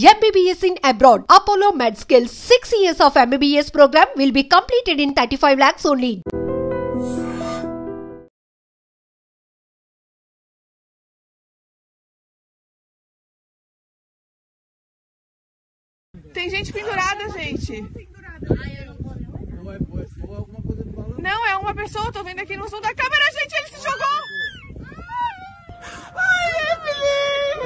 MBBS in abroad. Apollo MedSkill 6 years of MBBS program will be completed in 35 lakhs only. Tem gente pendurada, gente. Não, é uma pessoa, tô vendo aqui no som da câmera, gente, ele se jogou! Ai, Evelyn!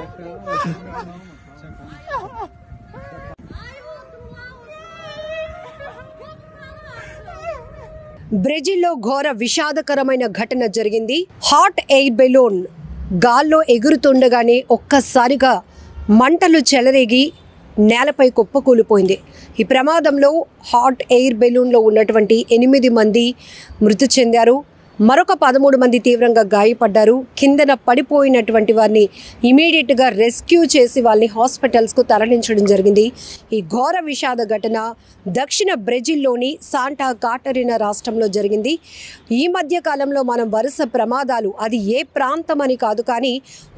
బ్రెజిల్లో ఘోర విషాదకరమైన ఘటన జరిగింది. Hot air balloon గాల్లో ఎగురుతుండగానే ఒక్కసారిగా మంటలు చెలరేగి నేలపై కుప్పకూలిపోయింది. ఈ ప్రమాదంలో హాట్ ఎయిర్ బెలూన్లో ఉన్నటువంటి 8 మంది మృతి చెందారు. మరొక 13 మంది తీవ్రంగా గాయపడ్డారు. కిందన పడిపోయినటువంటి వారిని ఇమీడియట్గా రెస్క్యూ చేసి వాళ్ళని హాస్పిటల్స్కు తరలించడం జరిగింది. ఈ ఘోర విషాద ఘటన దక్షిణ బ్రెజిల్లోని శాంటా కాటరినా రాష్ట్రంలో జరిగింది. ఈ మధ్య కాలంలో మనం వరుస ప్రమాదాలు, అది ఏ ప్రాంతం అని కాదు కానీ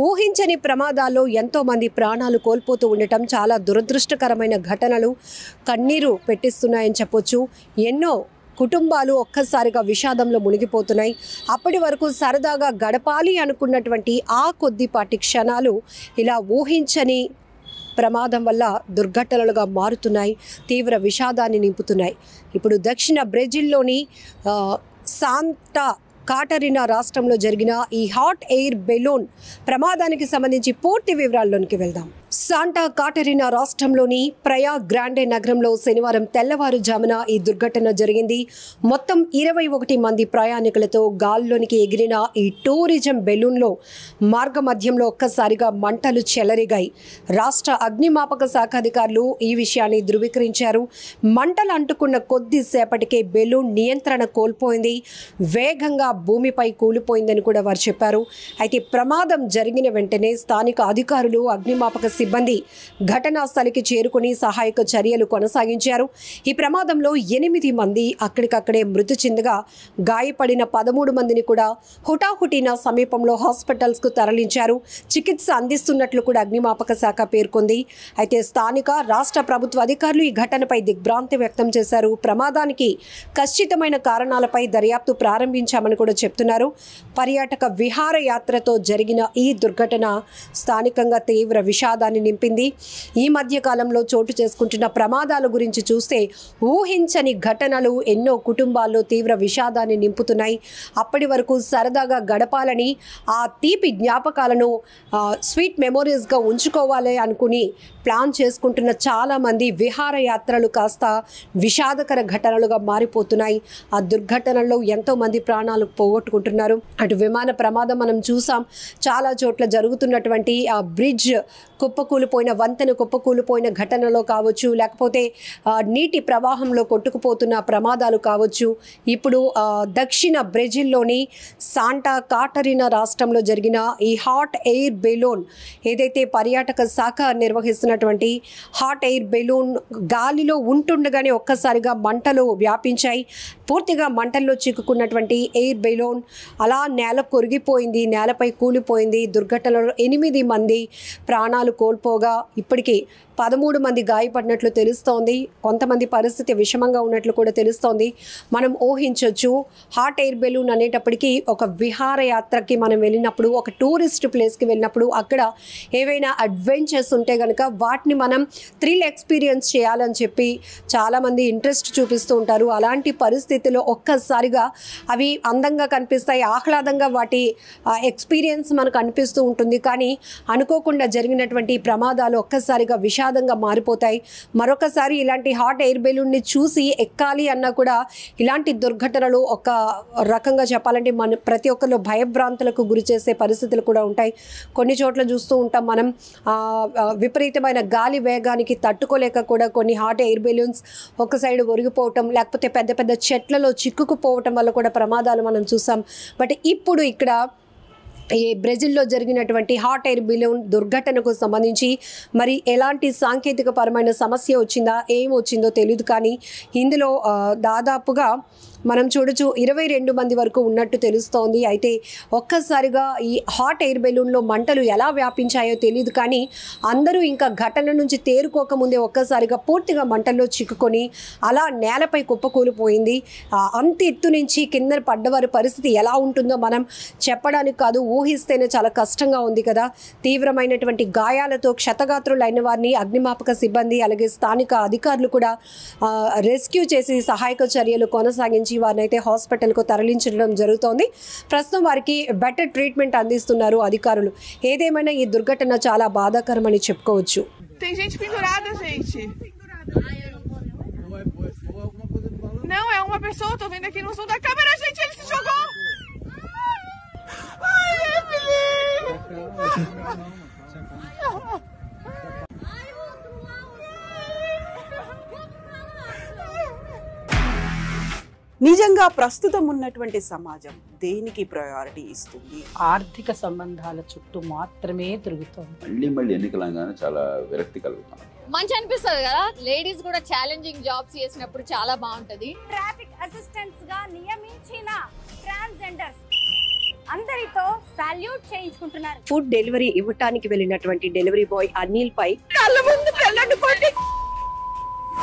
ఊహించని ప్రమాదాల్లో ఎంతోమంది ప్రాణాలు కోల్పోతూ ఉండటం చాలా దురదృష్టకరమైన ఘటనలు కన్నీరు పెట్టిస్తున్నాయని చెప్పొచ్చు. ఎన్నో కుటుంబాలు ఒక్కసారిగా విషాదంలో మునిగిపోతున్నాయి. అప్పటి వరకు సరదాగా గడపాలి అనుకున్నటువంటి ఆ కొద్దిపాటి క్షణాలు ఇలా ఊహించని ప్రమాదం వల్ల దుర్ఘటనలుగా మారుతున్నాయి, తీవ్ర విషాదాన్ని నింపుతున్నాయి. ఇప్పుడు దక్షిణ బ్రెజిల్లోని శాంటా కాటరినా రాష్ట్రంలో జరిగిన ఈ హాట్ ఎయిర్ బెలూన్ ప్రమాదానికి సంబంధించి పూర్తి వివరాల్లోనికి వెళ్దాం. శాంటా కాటరినా రాష్ట్రంలోని ప్రయా గ్రాండే నగరంలో శనివారం తెల్లవారుజామున ఈ దుర్ఘటన జరిగింది. మొత్తం 21 మంది ప్రయాణికులతో గాల్లోనికి ఎగిరిన ఈ టూరిజం బెలూన్లో మార్గమధ్యంలో ఒక్కసారిగా మంటలు చెలరేగాయి. రాష్ట్ర అగ్నిమాపక శాఖ అధికారులు ఈ విషయాన్ని ధృవీకరించారు. మంటలు అంటుకున్న కొద్దిసేపటికే బెలూన్ నియంత్రణ కోల్పోయింది, వేగంగా భూమిపై కూలిపోయిందని కూడా వారు చెప్పారు. అయితే ప్రమాదం జరిగిన వెంటనే స్థానిక అధికారులు, అగ్నిమాపక సిబ్బంది ఘటనా స్థలికి చేరుకుని సహాయక చర్యలు కొనసాగించారు. ఈ ప్రమాదంలో 8 మంది అక్కడికక్కడే మృతి చెందగా గాయపడిన 13 మందిని కూడా హుటాహుటిన సమీపంలో హాస్పిటల్స్కు తరలించారు. చికిత్స అందిస్తున్నట్లు కూడా అగ్నిమాపక శాఖ పేర్కొంది. అయితే స్థానిక రాష్ట్ర ప్రభుత్వ అధికారులు ఈ ఘటనపై దిగ్భ్రాంతి వ్యక్తం చేశారు. ప్రమాదానికి ఖచ్చితమైన కారణాలపై దర్యాప్తు ప్రారంభించామని కూడా చెప్తున్నారు. పర్యాటక విహారయాత్రతో జరిగిన ఈ దుర్ఘటన స్థానికంగా తీవ్ర విషాదాన్ని నింపింది. ఈ మధ్య కాలంలో చోటు చేసుకుంటున్న ప్రమాదాల గురించి చూస్తే ఊహించని ఘటనలు ఎన్నో కుటుంబాల్లో తీవ్ర విషాదాన్ని నింపుతున్నాయి. అప్పటి వరకు సరదాగా గడపాలని, ఆ తీపి జ్ఞాపకాలను స్వీట్ మెమోరీస్గా ఉంచుకోవాలి అనుకుని ప్లాన్ చేసుకుంటున్న చాలామంది విహారయాత్రలు కాస్త విషాదకర ఘటనలుగా మారిపోతున్నాయి. ఆ దుర్ఘటనల్లో ఎంతోమంది ప్రాణాలు పోగొట్టుకుంటున్నారు. అటు విమాన ప్రమాదం మనం చూసాం, చాలా చోట్ల జరుగుతున్నటువంటి ఆ బ్రిడ్జ్ కుప్పకూలిపోయిన, వంతెన కుప్పకూలిపోయిన ఘటనలో కావచ్చు, లేకపోతే నీటి ప్రవాహంలో కొట్టుకుపోతున్న ప్రమాదాలు కావచ్చు. ఇప్పుడు దక్షిణ బ్రెజిల్లోని శాంటా కాటరినా రాష్ట్రంలో జరిగిన ఈ హాట్ ఎయిర్ బెలూన్, ఏదైతే పర్యాటక శాఖ నిర్వహిస్తున్నటువంటి హాట్ ఎయిర్ బెలూన్ గాలిలో ఉంటుండగానే ఒక్కసారిగా మంటలు వ్యాపించాయి. పూర్తిగా మంటల్లో చిక్కుకున్నటువంటి ఎయిర్ బెలూన్ అలా నేల కొరిగిపోయింది, నేలపై కూలిపోయింది. దుర్ఘటనలో 8 మంది ప్రాణాలు కోల్పోగా ఇప్పటికీ 13 మంది గాయపడినట్లు తెలుస్తోంది. కొంతమంది పరిస్థితి విషమంగా ఉన్నట్లు కూడా తెలుస్తోంది. మనం ఊహించవచ్చు, హాట్ ఎయిర్ బెలూన్ అనేటప్పటికీ ఒక విహారయాత్రకి మనం వెళ్ళినప్పుడు, ఒక టూరిస్ట్ ప్లేస్కి వెళ్ళినప్పుడు అక్కడ ఏవైనా అడ్వెంచర్స్ ఉంటే కనుక వాటిని మనం థ్రిల్ ఎక్స్పీరియన్స్ చేయాలని చెప్పి చాలామంది ఇంట్రెస్ట్ చూపిస్తూ ఉంటారు. అలాంటి పరిస్థితిలో ఒక్కసారిగా అవి అందంగా కనిపిస్తాయి, ఆహ్లాదంగా వాటి ఎక్స్పీరియన్స్ మనకు అనిపిస్తూ ఉంటుంది. కానీ అనుకోకుండా జరిగినటువంటి ప్రమాదాలు ఒక్కసారిగా విషాదంగా మారిపోతాయి. మరొకసారి ఇలాంటి హాట్ ఎయిర్ బెలూన్ని చూసి ఎక్కాలి అన్నా కూడా ఇలాంటి దుర్ఘటనలు ఒక రకంగా చెప్పాలంటే మన ప్రతి ఒక్కరిలో భయభ్రాంతులకు గురి చేసే పరిస్థితులు కూడా ఉంటాయి. కొన్ని చోట్ల చూస్తూ ఉంటాం మనం, విపరీతమైన గాలి వేగానికి తట్టుకోలేక కూడా కొన్ని హాట్ ఎయిర్ బెలూన్స్ ఒక సైడ్ ఒరిగిపోవటం, లేకపోతే పెద్ద పెద్ద చెట్లలో చిక్కుకుపోవటం వల్ల కూడా ప్రమాదాలు మనం చూసాం. బట్ ఇప్పుడు ఇక్కడ ఈ బ్రెజిల్లో జరిగినటువంటి హాట్ ఎయిర్ బెలూన్ దుర్ఘటనకు సంబంధించి మరి ఎలాంటి సాంకేతిక పరమైన సమస్య వచ్చిందా, ఏం వచ్చిందో తెలియదు. కానీ ఇందులో దాదాపుగా మనం చూడొచ్చు 22 మంది వరకు ఉన్నట్టు తెలుస్తోంది. అయితే ఒక్కసారిగా ఈ హాట్ ఎయిర్ బెలూన్లో మంటలు ఎలా వ్యాపించాయో తెలియదు, కానీ అందరూ ఇంకా ఘటన నుంచి తేరుకోకముందే ఒక్కసారిగా పూర్తిగా మంటల్లో చిక్కుకొని అలా నేలపై కుప్పకూలిపోయింది. అంత ఎత్తు నుంచి కింద పడ్డవారి పరిస్థితి ఎలా ఉంటుందో మనం చెప్పడానికి కాదు, ఊహిస్తేనే చాలా కష్టంగా ఉంది కదా. తీవ్రమైనటువంటి గాయాలతో క్షతగాత్రులైన వారిని అగ్నిమాపక సిబ్బంది అలాగే స్థానిక అధికారులు కూడా రెస్క్యూ చేసి సహాయక చర్యలు కొనసాగించి వారిని అయితే హాస్పిటల్కు తరలించడం జరుగుతోంది. ప్రస్తుతం వారికి బెటర్ ట్రీట్మెంట్ అందిస్తున్నారు అధికారులు. ఏదేమైనా ఈ దుర్ఘటన చాలా బాధాకరమని చెప్పుకోవచ్చు. Tem gente pendurada, gente. Não, é uma pessoa, eu tô vendo aqui no som da câmera, gente, ele se jogou. Ai, Evelyn! నిజంగా ప్రస్తుతం ఉన్నటువంటి సమాజం దేనికి ప్రయారిటీ ఇస్తుంది? ఆర్థిక సంబంధాల చుట్టూ మాత్రమే తిరుగుతోంది. మళ్ళీ ఎన్నికలంగానే చాలా విరక్తి కలుగుతాను. మంచి అనిపిస్తుంది కదా, లేడీస్ కూడా ఛాలెంజింగ్ జాబ్స్ చేసినప్పుడు చాలా బాగుంటది. ట్రాఫిక్ అసిస్టెంట్స్ గా నియమించిన ట్రాన్స్జెండర్స్ అందరితో సాల్యూట్ చేయించుకుంటున్నారు. ఫుడ్ డెలివరీ ఇవ్వటానికి వెళ్ళినటువంటి డెలివరీ బాయ్ అనిల్ పై కళ్ళ ముందు పెళ్ళండి